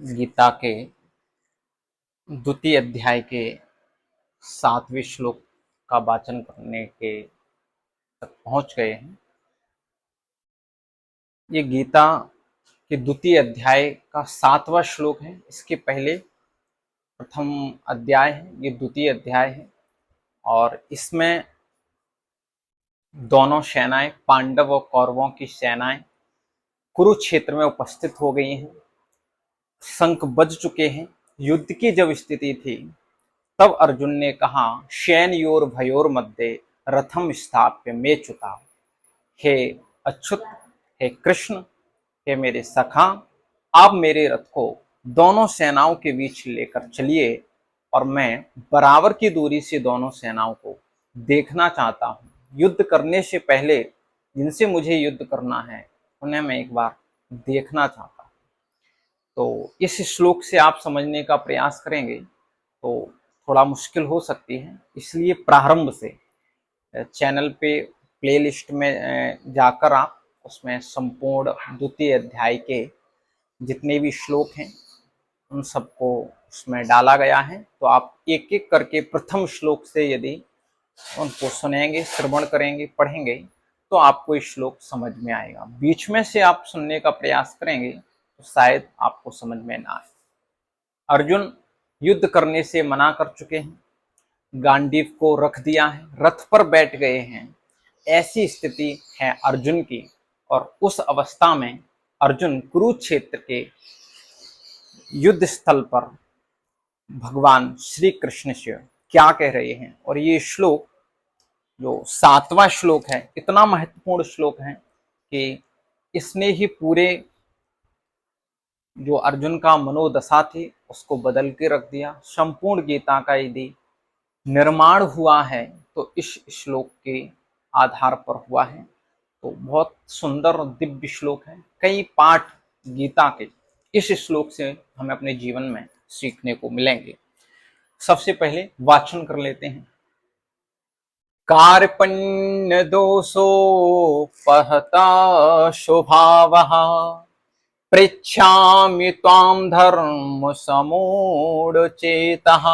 गीता के द्वितीय अध्याय के 7वें श्लोक का वाचन करने के तक पहुंच गए हैं। ये गीता के द्वितीय अध्याय का 7वां श्लोक है। इसके पहले प्रथम अध्याय है, ये द्वितीय अध्याय है और इसमें दोनों सेनाएं, पांडव और कौरवों की सेनाएं कुरुक्षेत्र में उपस्थित हो गई हैं। शंख बज चुके हैं। युद्ध की जब स्थिति थी तब अर्जुन ने कहा, शैनयोर भयोर मध्य रथम स्थाप्य मेच्युता। हे अच्युत, हे कृष्ण, हे मेरे सखा, आप मेरे रथ को दोनों सेनाओं के बीच लेकर चलिए और मैं बराबर की दूरी से दोनों सेनाओं को देखना चाहता हूँ। युद्ध करने से पहले जिनसे मुझे युद्ध करना है उन्हें मैं एक बार देखना चाहता हूँ। तो इस श्लोक से आप समझने का प्रयास करेंगे तो थोड़ा मुश्किल हो सकती है, इसलिए प्रारंभ से चैनल पे प्लेलिस्ट में जाकर आप उसमें संपूर्ण द्वितीय अध्याय के जितने भी श्लोक हैं उन सबको उसमें डाला गया है। तो आप एक एक करके प्रथम श्लोक से यदि उनको सुनेंगे, श्रवण करेंगे, पढ़ेंगे तो आपको ये श्लोक समझ में आएगा। बीच में से आप सुनने का प्रयास करेंगे तो शायद आपको समझ में ना आए। अर्जुन युद्ध करने से मना कर चुके हैं, गांडीव को रख दिया है, रथ पर बैठ गए हैं। ऐसी स्थिति है अर्जुन की और उस अवस्था में अर्जुन कुरुक्षेत्र के युद्ध स्थल पर भगवान श्री कृष्ण से क्या कह रहे हैं। और ये श्लोक जो 7वां श्लोक है इतना महत्वपूर्ण श्लोक है कि इसने ही पूरे जो अर्जुन का मनोदशा थी उसको बदल के रख दिया। संपूर्ण गीता का यदि निर्माण हुआ है तो इस श्लोक के आधार पर हुआ है। तो बहुत सुंदर और दिव्य श्लोक है। कई पाठ गीता के इस श्लोक से हमें अपने जीवन में सीखने को मिलेंगे। सबसे पहले वाचन कर लेते हैं। कार्पण्य दोषोपहता स्वभावः पृच्छामि त्वां धर्म समूढचेतः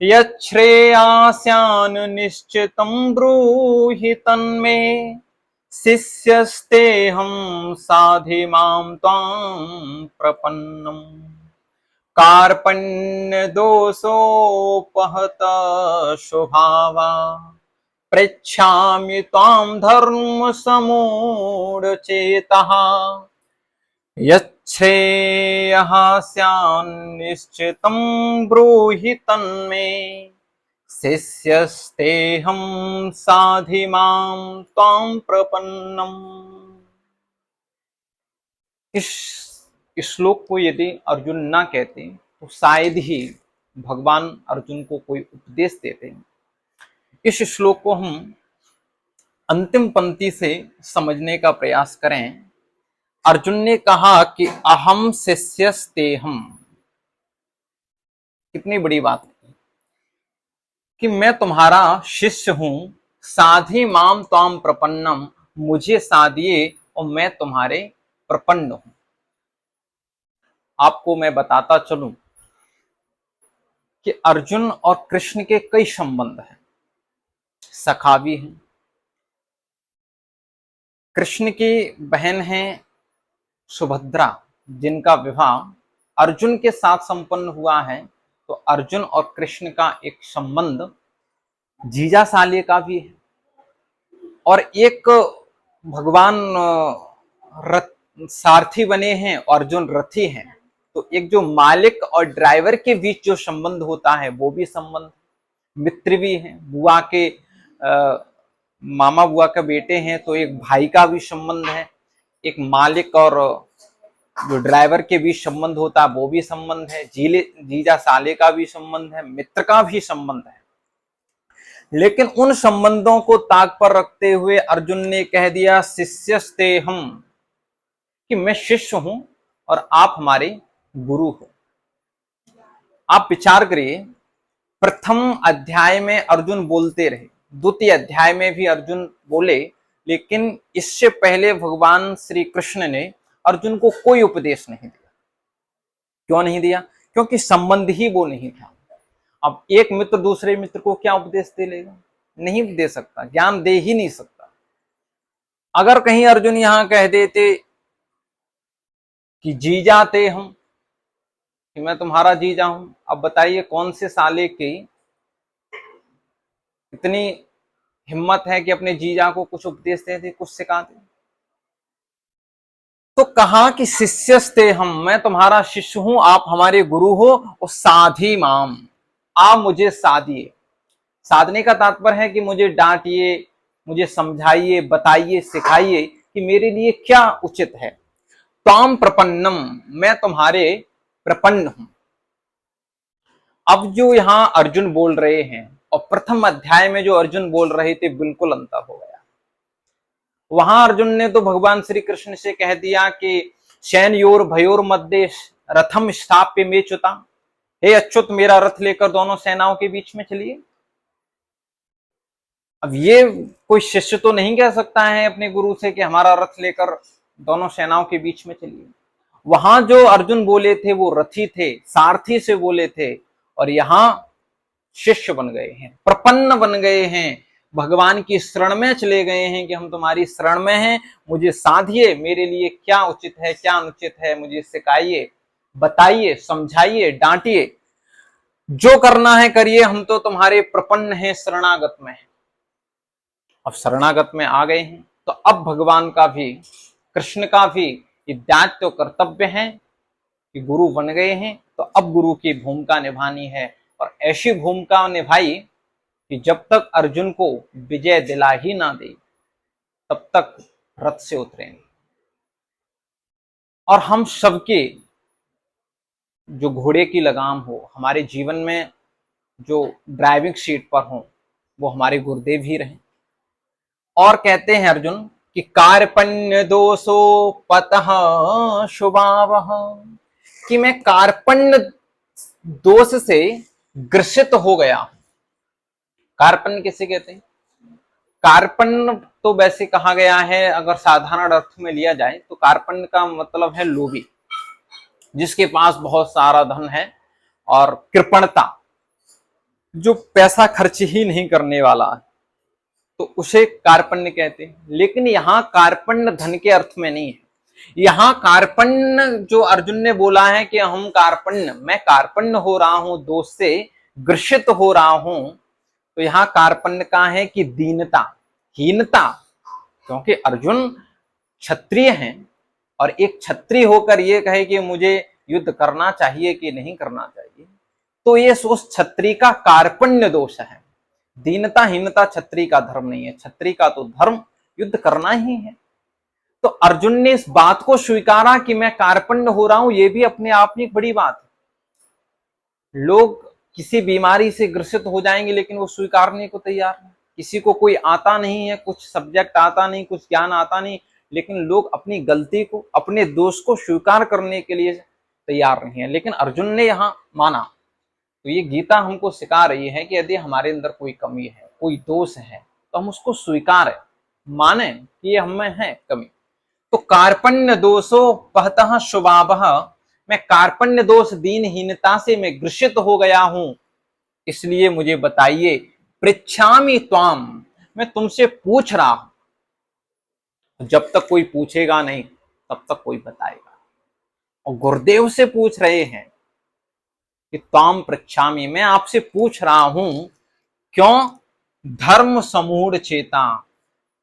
यच्छ्रेयास्यान् निश्चितं ब्रूहि तन्मे शिष्यस्तेऽहं साधि मां त्वां प्रपन्नम्। कार्पण्य दोषोपहत स्वभावा पृच्छामि त्वां धर्म समूढचेतः यच्छ्रेयः स्यान्निश्चितं ब्रूहि तन्मे शिष्यस्तेऽहं साधि मां त्वां प्रपन्नम्। इस श्लोक को यदि अर्जुन ना कहते तो शायद ही भगवान अर्जुन को कोई उपदेश देते। इस श्लोक को हम अंतिम पंक्ति से समझने का प्रयास करें। अर्जुन ने कहा कि अहम शिष्यस्तेहम। कितनी बड़ी बात है कि मैं तुम्हारा शिष्य हूं। साधि माम त्वाम प्रपन्नम, मुझे साधिए और मैं तुम्हारे प्रपन्न हूं। आपको मैं बताता चलूं कि अर्जुन और कृष्ण के कई संबंध हैं, सखा भी हैं। कृष्ण की बहन है सुभद्रा, जिनका विवाह अर्जुन के साथ संपन्न हुआ है। तो अर्जुन और कृष्ण का एक संबंध जीजा साले का भी है। और एक भगवान सारथी बने हैं, अर्जुन रथी हैं। तो एक जो मालिक और ड्राइवर के बीच जो संबंध होता है वो भी संबंध, मित्र भी है। बुआ के मामा बुआ के बेटे हैं तो एक भाई का भी संबंध है। एक मालिक और जो ड्राइवर के बीच संबंध होता है वो भी संबंध है। जीजा साले का भी संबंध है, मित्र का भी संबंध है। लेकिन उन संबंधों को ताक पर रखते हुए अर्जुन ने कह दिया शिष्यस्तेहम, कि मैं शिष्य हूं और आप हमारे गुरु हो। आप विचार करिए, प्रथम अध्याय में अर्जुन बोलते रहे, द्वितीय अध्याय में भी अर्जुन बोले, लेकिन इससे पहले भगवान श्री कृष्ण ने अर्जुन को कोई उपदेश नहीं दिया। क्यों नहीं दिया? क्योंकि संबंध ही वो नहीं था। अब एक मित्र दूसरे मित्र को क्या उपदेश दे लेगा? नहीं दे सकता, ज्ञान दे ही नहीं सकता। अगर कहीं अर्जुन यहां कह देते कि जीजा थे हम, कि मैं तुम्हारा जीजा हूं, अब बताइए कौन से साले की इतनी हिम्मत है कि अपने जीजा को कुछ उपदेश दे दे, कुछ सिखा दे? तो कहा कि शिष्यस्ते हम, मैं तुम्हारा शिष्य हूं, आप हमारे गुरु हो, और साधी माम, आप मुझे साधिए। साधने का तात्पर्य है कि मुझे डांटिए, मुझे समझाइए, बताइए, सिखाइए कि मेरे लिए क्या उचित है। ताम प्रपन्नम, मैं तुम्हारे प्रपन्न हूं। अब जो यहां अर्जुन बोल रहे हैं और प्रथम अध्याय में जो अर्जुन बोल रहे थे, बिल्कुल अंतर हो गया। वहां अर्जुन ने तो भगवान श्री कृष्ण से कह दिया कि सैन्योर भयोर मध्य रथम स्थाप्य में च्युता, हे अच्युत मेरा रथ लेकर दोनों सेनाओं के बीच में चलिए। अब ये कोई शिष्य तो नहीं कह सकता है अपने गुरु से कि हमारा रथ लेकर दोनों सेनाओं के बीच में चलिए। वहां जो अर्जुन बोले थे वो रथी थे, सारथी से बोले थे, और यहां शिष्य बन गए हैं, प्रपन्न बन गए हैं, भगवान की शरण में चले गए हैं कि हम तुम्हारी शरण में हैं, मुझे साधिए, मेरे लिए क्या उचित है क्या अनुचित है, मुझे सिखाइए, बताइए, समझाइए, डांटिए, जो करना है करिए, हम तो तुम्हारे प्रपन्न हैं, शरणागत में हैं। अब शरणागत में आ गए हैं तो अब भगवान का भी, कृष्ण का भी ये दायित्व कर्तव्य है कि गुरु बन गए हैं तो अब गुरु की भूमिका निभानी है, और ऐसी भूमिका निभाई कि जब तक अर्जुन को विजय दिला ही ना दे तब तक रथ से उतरेंगे। और हम सबके जो घोड़े की लगाम हो, हमारे जीवन में जो ड्राइविंग सीट पर हो, वो हमारे गुरुदेव ही रहे। और कहते हैं अर्जुन कि कार्पण्य दोषो पतः शुभावः, कि मैं कार्पण्य दोष से ग्रसित हो गया। कार्पण्य किसे कहते हैं? कार्पण्य तो वैसे कहा गया है, अगर साधारण अर्थ में लिया जाए तो कार्पण्य का मतलब है लोभी, जिसके पास बहुत सारा धन है, और कृपणता, जो पैसा खर्च ही नहीं करने वाला है, तो उसे कार्पण्य कहते हैं। लेकिन यहाँ कार्पण्य धन के अर्थ में नहीं है। यहाँ कार्पण्य जो अर्जुन ने बोला है कि हम कार्पण्य, मैं कार्पण्य हो रहा हूं, दोष से ग्रसित हो रहा हूं, तो यहाँ कार्पण्य का है कि दीनता, हीनता, क्योंकि अर्जुन क्षत्रिय हैं, और एक क्षत्रिय होकर ये कहे कि मुझे युद्ध करना चाहिए कि नहीं करना चाहिए, तो ये उस क्षत्रिय का कार्पण्य दोष है। दीनता हीनता क्षत्रिय का धर्म नहीं है, क्षत्रिय का तो धर्म युद्ध करना ही है। तो अर्जुन ने इस बात को स्वीकारा कि मैं कार्पण्य हो रहा हूं, ये भी अपने आप में एक बड़ी बात है। लोग किसी बीमारी से ग्रसित हो जाएंगे लेकिन वो स्वीकारने को तैयार नहीं। किसी को कोई आता नहीं है, कुछ सब्जेक्ट आता नहीं, कुछ ज्ञान आता नहीं, लेकिन लोग अपनी गलती को, अपने दोष को स्वीकार करने के लिए तैयार नहीं है। लेकिन अर्जुन ने यहाँ माना। तो ये गीता हमको सिखा रही है कि यदि हमारे अंदर कोई कमी है, कोई दोष है, तो हम उसको स्वीकार माने कि ये हमें है कमी। तो कार्पण्य दोषो पहतः शुभावः, मैं कार्पण्य दोष दीनहीनता से मैं ग्रसित हो गया हूं, इसलिए मुझे बताइए। पृच्छामि त्वाम, मैं तुमसे पूछ रहा हूं। जब तक कोई पूछेगा नहीं तब तक कोई बताएगा। और गुरुदेव से पूछ रहे हैं कि त्वाम पृच्छामि, मैं आपसे पूछ रहा हूं। क्यों? धर्म समूढ़ चेता,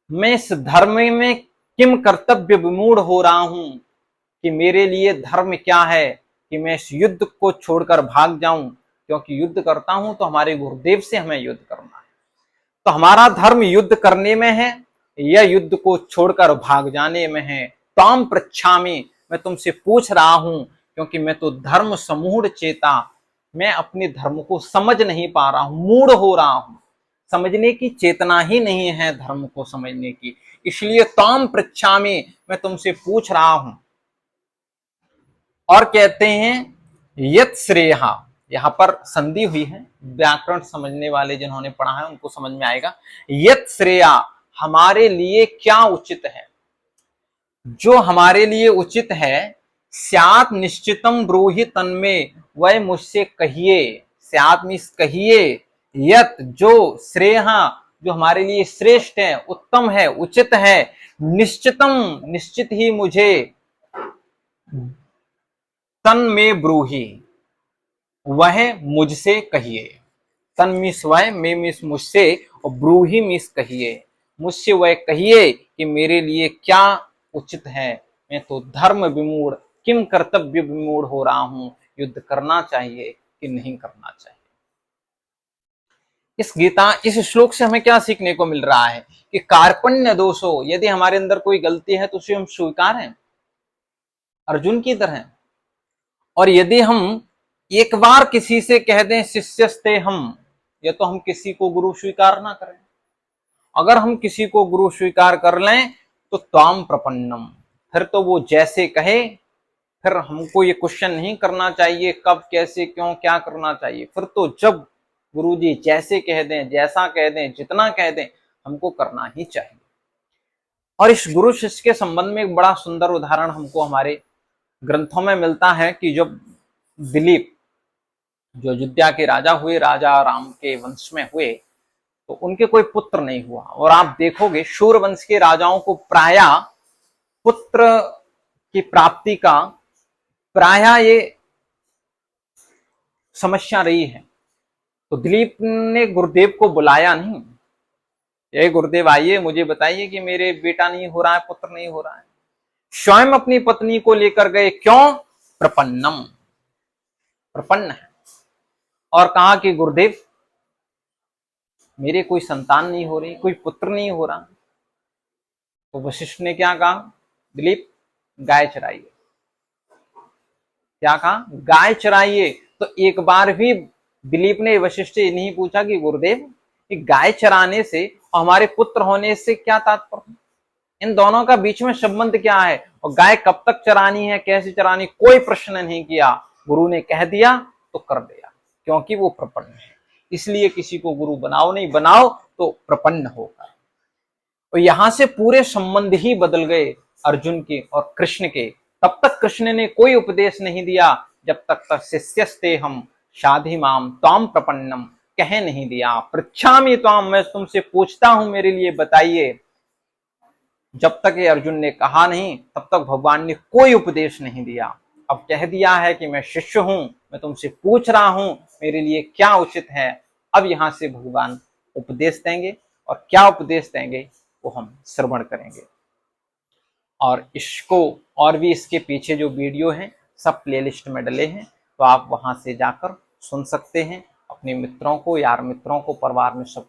मैं इस धर्म में किम कर्तव्य विमूढ़ हो रहा हूं कि मेरे लिए धर्म क्या है कि मैं इस युद्ध को छोड़कर भाग जाऊं, क्योंकि युद्ध करता हूं तो हमारे गुरुदेव से हमें युद्ध करना है। तो हमारा धर्म युद्ध करने में है या युद्ध को छोड़कर भाग जाने में है? ताम पृच्छामि, मैं तुमसे पूछ रहा हूं, क्योंकि मैं तो धर्म समूढ़ चेता, मैं अपने धर्म को समझ नहीं पा रहा हूं, मूढ़ हो रहा हूं, समझने की चेतना ही नहीं है धर्म को समझने की, इसलिए ताम पृच्छामि, मैं तुमसे पूछ रहा हूं। और कहते हैं यत श्रेयः, यहां पर संधि हुई है, व्याकरण समझने वाले जिन्होंने पढ़ा है उनको समझ में आएगा। यत श्रेया, हमारे लिए क्या उचित है, जो हमारे लिए उचित है, स्यात् निश्चितम ब्रूहि तन्मे, वह मुझसे कहिए, स्यात् मीन्स कहिए, यत जो, श्रेय जो हमारे लिए श्रेष्ठ है, उत्तम है, उचित है, निश्चितम निश्चित ही मुझे, तन में ब्रूहि वह मुझसे कहिए। तन मिस वह, में मिस मुझसे, और ब्रूहि मिस कहिए, मुझसे वह कहिए कि मेरे लिए क्या उचित है। मैं तो धर्म विमूढ़, किम कर्तव्य विमूढ़ हो रहा हूं, युद्ध करना चाहिए कि नहीं करना चाहिए। इस श्लोक से हमें क्या सीखने को मिल रहा है कि कार्पण्य दोष हो, यदि हमारे अंदर कोई गलती है तो उसे हम स्वीकार हैं अर्जुन की तरह। और यदि हम एक बार किसी से कह दें शिष्यस्ते हम, या तो हम किसी को गुरु स्वीकार ना करें। अगर हम किसी को गुरु स्वीकार कर लें तो त्वाम प्रपन्नम, फिर तो वो जैसे कहे, फिर हमको ये क्वेश्चन नहीं करना चाहिए कब कैसे क्यों क्या करना चाहिए। फिर तो जब गुरुजी जैसे कह दें, जैसा कह दें, जितना कह दें, हमको करना ही चाहिए। और इस गुरु शिष्य के संबंध में एक बड़ा सुंदर उदाहरण हमको हमारे ग्रंथों में मिलता है कि जब दिलीप जो अयोध्या के राजा हुए, राजा राम के वंश में हुए, तो उनके कोई पुत्र नहीं हुआ। और आप देखोगे शूर वंश के राजाओं को प्राय पुत्र की प्राप्ति का प्राय ये समस्या रही है। तो दिलीप ने गुरुदेव को बुलाया नहीं, ये गुरुदेव आइए मुझे बताइए कि मेरे बेटा नहीं हो रहा है, पुत्र नहीं हो रहा है। स्वयं अपनी पत्नी को लेकर गए, क्यों? प्रपन्नम, प्रपन्न है। और कहा कि गुरुदेव मेरे कोई संतान नहीं हो रही, कोई पुत्र नहीं हो रहा। तो वशिष्ठ ने क्या कहा? दिलीप गाय चराइए। क्या कहा? गाय चराइए। तो एक बार भी दिलीप ने वशिष्ठ से नहीं पूछा कि गुरुदेव गाय चराने से और हमारे पुत्र होने से क्या तात्पर्य, इन दोनों का बीच में संबंध क्या है, और गाय कब तक चरानी है, कैसे चरानी, कोई प्रश्न नहीं किया। गुरु ने कह दिया तो कर दिया, क्योंकि वो प्रपन्न है। इसलिए किसी को गुरु बनाओ, नहीं बनाओ तो प्रपन्न होगा। और यहां से पूरे संबंध ही बदल गए अर्जुन के और कृष्ण के। तब तक कृष्ण ने कोई उपदेश नहीं दिया जब तक शिष्यस्ते हम शाधि माम त्वाम प्रपन्नम कह नहीं दिया। पृच्छामि त्वाम, मैं तुमसे पूछता हूं मेरे लिए बताइए। जब तक ये अर्जुन ने कहा नहीं तब तक भगवान ने कोई उपदेश नहीं दिया। अब कह दिया है कि मैं शिष्य हूं, मैं तुमसे पूछ रहा हूं मेरे लिए क्या उचित है। अब यहां से भगवान उपदेश देंगे, और क्या उपदेश देंगे वो हम श्रवण करेंगे। और इसको और भी इसके पीछे जो वीडियो हैं सब प्लेलिस्ट में डले हैं, तो आप वहां से जाकर सुन सकते हैं। अपने मित्रों को, यार मित्रों को, परिवार में सब